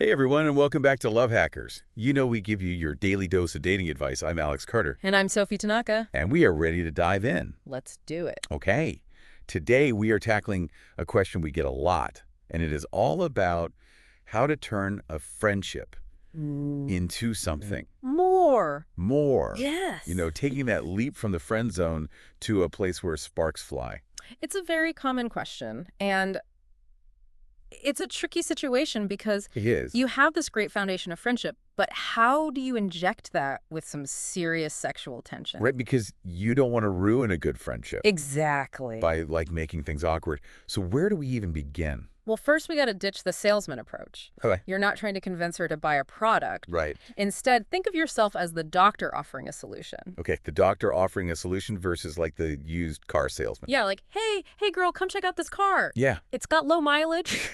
Hey everyone, and welcome back to Love Hackers. You know we give you your daily dose of dating advice. I'm Alex Carter. And I'm Sophie Tanaka. And we are ready to dive in. Let's do it. Okay. Today we are tackling a question we get a lot, and it is all about how to turn a friendship into something. More. Yes. You know, taking that leap from the friend zone to a place where sparks fly. It's a very common question, and it's a tricky situation because It is. you have this great foundation of friendship, but how do you inject that with some serious sexual tension? Right, because you don't want to ruin a good friendship Exactly. by, making things awkward. So where do we even begin? Well, first we got to ditch the salesman approach. Okay. You're not trying to convince her to buy a product. Right. Instead, think of yourself as the doctor offering a solution. Okay, the doctor offering a solution versus the used car salesman. Yeah, like, hey girl, come check out this car. Yeah. It's got low mileage.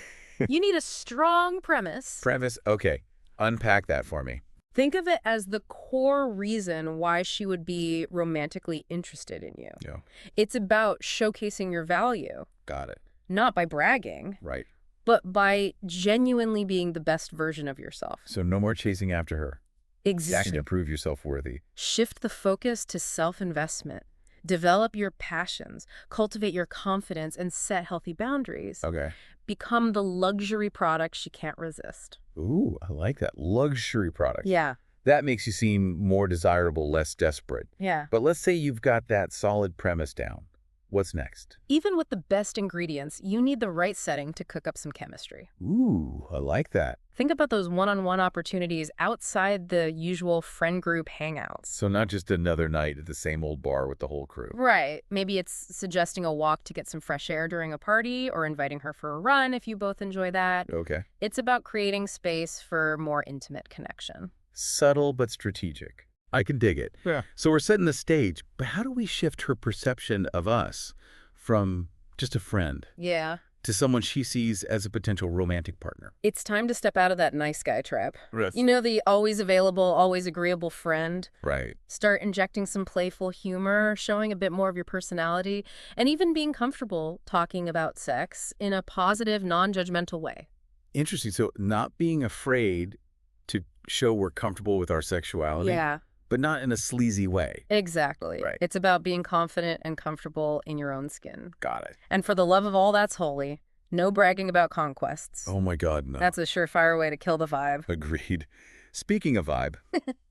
You need a strong premise. Okay. Unpack that for me. Think of it as the core reason why she would be romantically interested in you. Yeah. It's about showcasing your value, Got it. not by bragging, Right. but by genuinely being the best version of yourself. So no more chasing after her. Exactly. To prove yourself worthy. Shift the focus to self-investment. Develop your passions, cultivate your confidence, and set healthy boundaries. Okay. Become the luxury product she can't resist. Ooh, I like that. Luxury product. Yeah. That makes you seem more desirable, less desperate. Yeah. But let's say you've got that solid premise down. What's next? Even with the best ingredients, you need the right setting to cook up some chemistry. Ooh, I like that. Think about those one-on-one opportunities outside the usual friend group hangouts. So not just another night at the same old bar with the whole crew. Right. Maybe it's suggesting a walk to get some fresh air during a party or inviting her for a run if you both enjoy that. Okay. It's about creating space for more intimate connection. Subtle but strategic. I can dig it. Yeah. So we're setting the stage, but how do we shift her perception of us from just a friend Yeah. to someone she sees as a potential romantic partner? It's time to step out of that nice guy trap. Right. You know, the always available, always agreeable friend. Right. Start injecting some playful humor, showing a bit more of your personality, and even being comfortable talking about sex in a positive, non-judgmental way. Interesting. So not being afraid to show we're comfortable with our sexuality, Yeah, but not in a sleazy way. exactly. Right. It's about being confident and comfortable in your own skin. Got it. And for the love of all that's holy, no bragging about conquests. Oh my God, no. That's a surefire way to kill the vibe. Agreed. Speaking of vibe,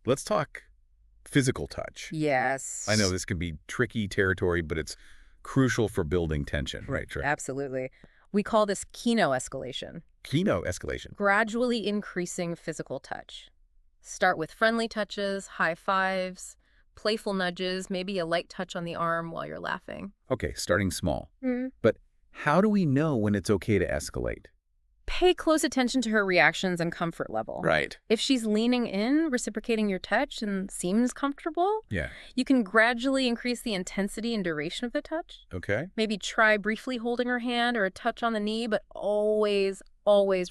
let's talk physical touch. Yes. I know this can be tricky territory, but it's crucial for building tension. Right. Absolutely. We call this kino escalation. Kino escalation. Gradually increasing physical touch. Start with friendly touches, high fives, playful nudges, maybe a light touch on the arm while you're laughing. Okay, starting small. Mm. But how do we know when it's okay to escalate? Pay close attention to her reactions and comfort level. Right. If she's leaning in, reciprocating your touch, and seems comfortable, Yeah. you can gradually increase the intensity and duration of the touch. Okay. Maybe try briefly holding her hand or a touch on the knee, but always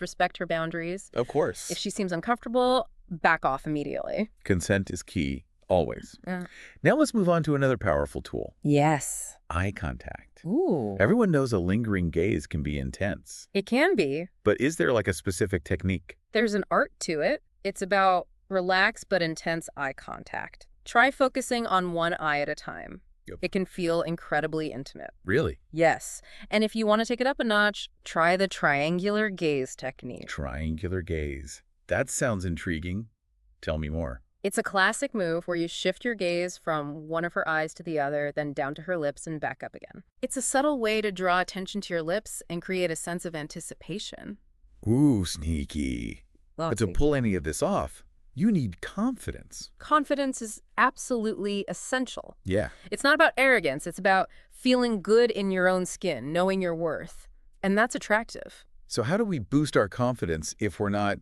respect her boundaries. Of course. If she seems uncomfortable, back off immediately. Consent is key, always. Yeah. Now let's move on to another powerful tool, Yes. eye contact. Ooh. Everyone knows a lingering gaze can be intense, It can be. but is there a specific technique? There's an art to it. It's about relaxed but intense eye contact. Try focusing on one eye at a time. Yep. It can feel incredibly intimate. Really? Yes. And if you want to take it up a notch, try the triangular gaze technique. Triangular gaze. That sounds intriguing. Tell me more. It's a classic move where you shift your gaze from one of her eyes to the other, then down to her lips and back up again. It's a subtle way to draw attention to your lips and create a sense of anticipation. Ooh, sneaky. But to Lovely. pull any of this off, you need confidence. Confidence is absolutely essential. Yeah. It's not about arrogance. It's about feeling good in your own skin, knowing your worth. And that's attractive. So how do we boost our confidence if we're not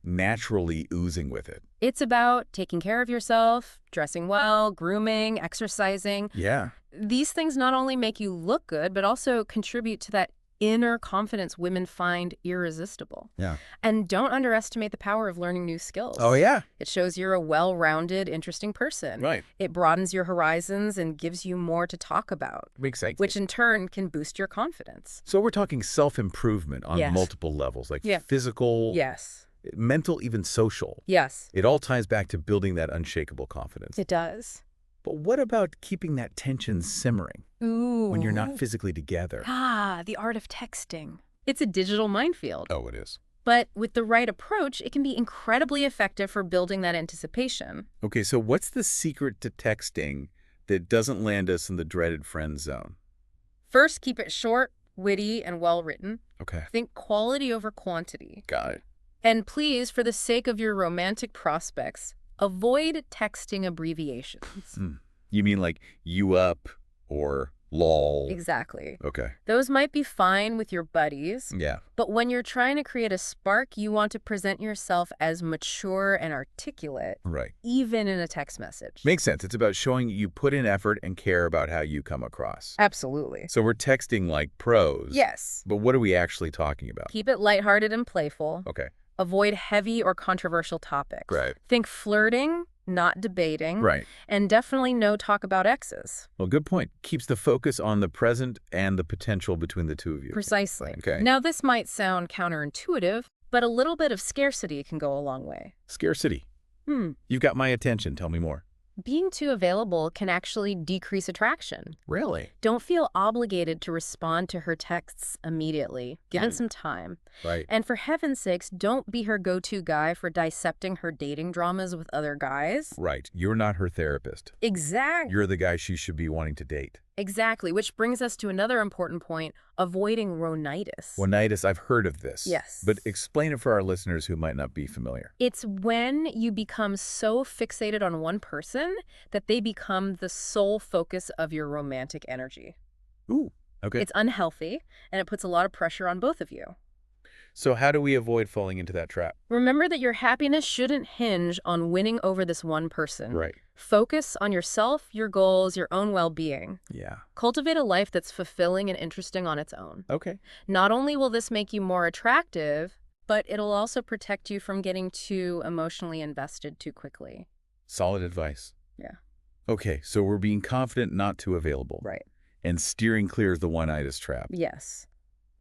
naturally oozing with it? It's about taking care of yourself, dressing well, grooming, exercising. Yeah. These things not only make you look good, but also contribute to that inner confidence women find irresistible. Yeah. And don't underestimate the power of learning new skills. Oh, yeah. It shows you're a well-rounded, interesting person. Right. It broadens your horizons and gives you more to talk about, Makes sense. which in turn can boost your confidence. So we're talking self-improvement on Yes. multiple levels, Yeah. physical, Yes. mental, even social. Yes, It all ties back to building that unshakable confidence. it does. But what about keeping that tension simmering Ooh. when you're not physically together? The art of texting. It's a digital minefield. Oh, it is. But with the right approach, it can be incredibly effective for building that anticipation. Okay, so what's the secret to texting that doesn't land us in the dreaded friend zone? First, keep it short, witty, and well-written. Okay. Think quality over quantity. Got it. And please, for the sake of your romantic prospects, avoid texting abbreviations. You mean like you up or lol? Exactly. Okay. Those might be fine with your buddies, Yeah. but when you're trying to create a spark, you want to present yourself as mature and articulate, Right. even in a text message. Makes sense. It's about showing you put in effort and care about how you come across. Absolutely. So we're texting like pros. Yes. But what are we actually talking about? Keep it lighthearted and playful. Okay. Avoid heavy or controversial topics. Right. Think flirting, not debating. Right. And definitely no talk about exes. Well, good point. Keeps the focus on the present and the potential between the two of you. Precisely. Okay. Now, this might sound counterintuitive, but a little bit of scarcity can go a long way. Scarcity. You've got my attention. Tell me more. Being too available can actually decrease attraction. Really? Don't feel obligated to respond to her texts immediately. Give it some time. Right. And for heaven's sakes, don't be her go-to guy for dissecting her dating dramas with other guys. Right. You're not her therapist. Exactly. You're the guy she should be wanting to date. Exactly, which brings us to another important point, avoiding rhonitis. Rhonitis, I've heard of this. Yes. But explain it for our listeners who might not be familiar. It's when you become so fixated on one person that they become the sole focus of your romantic energy. Ooh. Okay. It's unhealthy, and it puts a lot of pressure on both of you. So how do we avoid falling into that trap? Remember that your happiness shouldn't hinge on winning over this one person. Right. Focus on yourself, your goals, your own well-being. Yeah. Cultivate a life that's fulfilling and interesting on its own. Okay. Not only will this make you more attractive, but it'll also protect you from getting too emotionally invested too quickly. Solid advice. Yeah. Okay, so we're being confident, not too available. Right. And steering clear of the one-itis trap. Yes.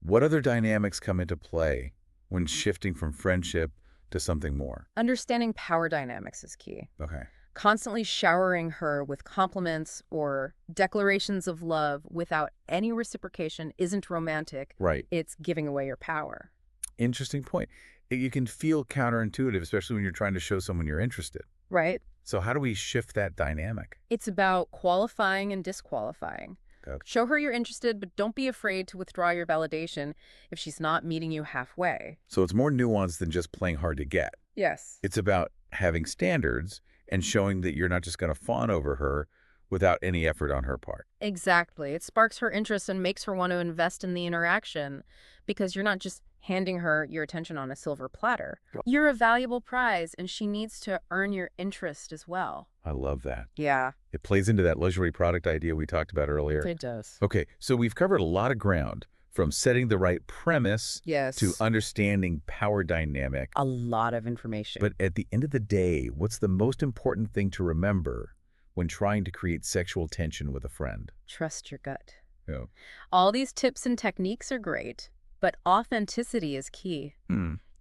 What other dynamics come into play when shifting from friendship to something more? Understanding power dynamics is key. Okay. Constantly showering her with compliments or declarations of love without any reciprocation isn't romantic. Right. It's giving away your power. Interesting point. You can feel counterintuitive, especially when you're trying to show someone you're interested. Right? So how do we shift that dynamic? It's about qualifying and disqualifying. Okay. Show her you're interested, but don't be afraid to withdraw your validation if she's not meeting you halfway. So it's more nuanced than just playing hard to get. Yes. It's about having standards and showing that you're not just going to fawn over her without any effort on her part. Exactly. It sparks her interest and makes her want to invest in the interaction because you're not just handing her your attention on a silver platter. You're a valuable prize, and she needs to earn your interest as well. I love that. Yeah. It plays into that luxury product idea we talked about earlier. It does. Okay, so we've covered a lot of ground, from setting the right premise Yes. to understanding power dynamic. A lot of information. But at the end of the day, what's the most important thing to remember when trying to create sexual tension with a friend? Trust your gut. Yeah. All these tips and techniques are great, but authenticity is key.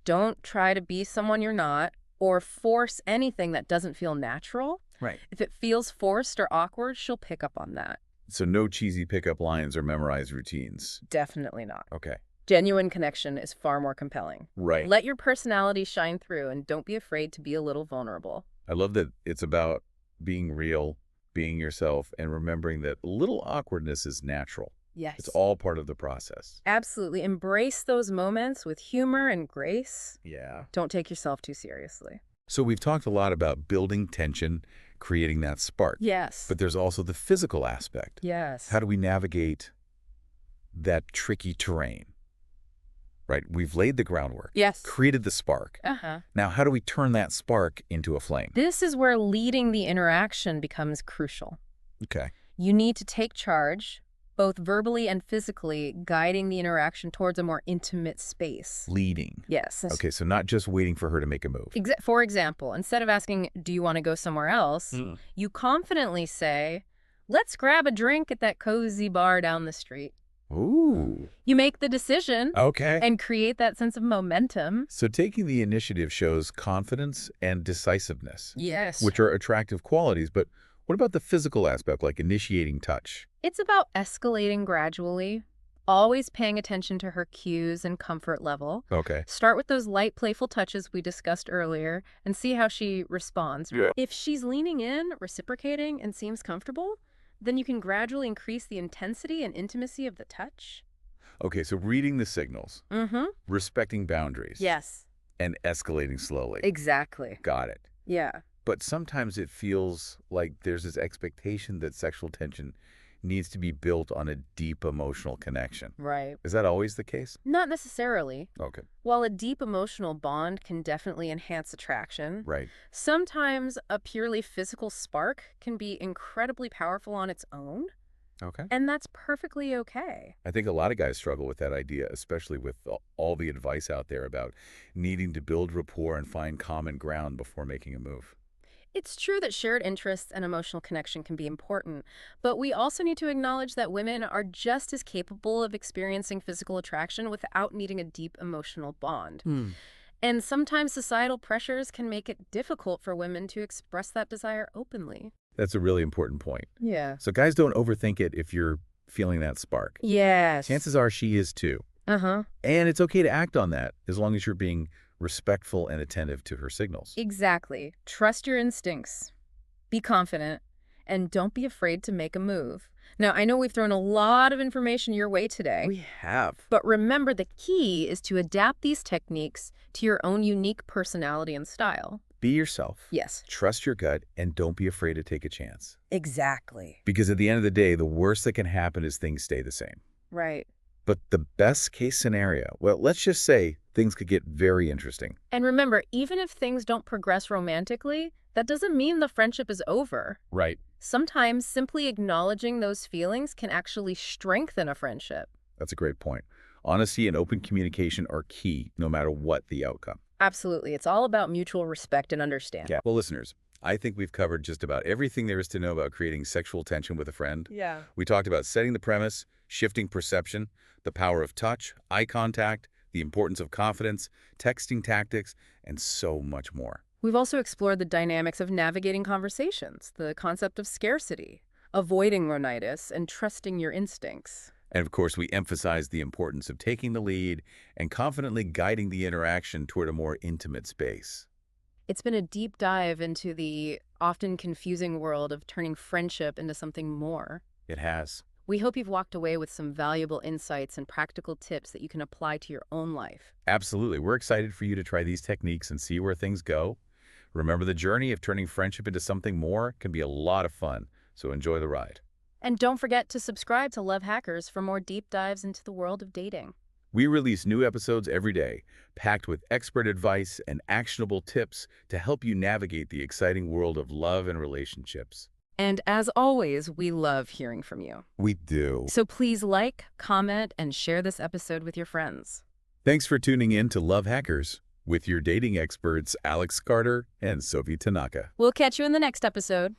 Don't try to be someone you're not or force anything that doesn't feel natural. Right. If it feels forced or awkward, she'll pick up on that. So no cheesy pickup lines or memorized routines. Definitely not. Okay. Genuine connection is far more compelling. Right. Let your personality shine through and don't be afraid to be a little vulnerable. I love that it's about being real, being yourself, and remembering that a little awkwardness is natural. Yes. It's all part of the process. Absolutely. Embrace those moments with humor and grace. Yeah. Don't take yourself too seriously. So we've talked a lot about building tension, creating that spark. Yes. But there's also the physical aspect. Yes. How do we navigate that tricky terrain? Right? We've laid the groundwork. Yes. Created the spark. Now, how do we turn that spark into a flame? This is where leading the interaction becomes crucial. Okay. You need to take charge, both verbally and physically, guiding the interaction towards a more intimate space. Leading. Yes. Okay, so not just waiting for her to make a move. For example, instead of asking, do you want to go somewhere else, you confidently say, let's grab a drink at that cozy bar down the street. Ooh. You make the decision Okay. and create that sense of momentum. So taking the initiative shows confidence and decisiveness, Yes. which are attractive qualities, but what about the physical aspect, like initiating touch? It's about escalating gradually, always paying attention to her cues and comfort level. Okay. Start with those light, playful touches we discussed earlier and see how she responds. Yeah. If she's leaning in, reciprocating, and seems comfortable, then you can gradually increase the intensity and intimacy of the touch. Okay, so reading the signals, Mm-hmm. respecting boundaries, Yes. and escalating slowly. Exactly. Got it. Yeah. But sometimes it feels like there's this expectation that sexual tension needs to be built on a deep emotional connection. Right. Is that always the case? Not necessarily. Okay. While a deep emotional bond can definitely enhance attraction, Right. sometimes a purely physical spark can be incredibly powerful on its own, Okay. and that's perfectly okay. I think a lot of guys struggle with that idea, especially with all the advice out there about needing to build rapport and find common ground before making a move. It's true that shared interests and emotional connection can be important, but we also need to acknowledge that women are just as capable of experiencing physical attraction without needing a deep emotional bond. And sometimes societal pressures can make it difficult for women to express that desire openly. That's a really important point. Yeah. So guys, don't overthink it if you're feeling that spark. Yes. Chances are she is too. Uh-huh. And it's okay to act on that as long as you're being respectful and attentive to her signals. Exactly. Trust your instincts. Be confident. And don't be afraid to make a move. Now, I know we've thrown a lot of information your way today. We have. But remember, the key is to adapt these techniques to your own unique personality and style. Be yourself. Yes. Trust your gut and don't be afraid to take a chance. Exactly. Because at the end of the day, the worst that can happen is things stay the same. Right. But the best case scenario, well, let's just say things could get very interesting. And remember, even if things don't progress romantically, that doesn't mean the friendship is over. Right. Sometimes simply acknowledging those feelings can actually strengthen a friendship. That's a great point. Honesty and open communication are key, no matter what the outcome. Absolutely. It's all about mutual respect and understanding. Yeah. Well, listeners, I think we've covered just about everything there is to know about creating sexual tension with a friend. Yeah. We talked about setting the premise, shifting perception, the power of touch, eye contact, the importance of confidence, texting tactics, and so much more. We've also explored the dynamics of navigating conversations, the concept of scarcity, avoiding rhinitis, and trusting your instincts. And of course, we emphasize the importance of taking the lead and confidently guiding the interaction toward a more intimate space. It's been a deep dive into the often confusing world of turning friendship into something more. It has. We hope you've walked away with some valuable insights and practical tips that you can apply to your own life. Absolutely. We're excited for you to try these techniques and see where things go. Remember, the journey of turning friendship into something more can be a lot of fun, so enjoy the ride. And don't forget to subscribe to Love Hackers for more deep dives into the world of dating. We release new episodes every day, packed with expert advice and actionable tips to help you navigate the exciting world of love and relationships. And as always, we love hearing from you. We do. So please like, comment, and share this episode with your friends. Thanks for tuning in to Love Hackers with your dating experts Alex Carter and Sophie Tanaka. We'll catch you in the next episode.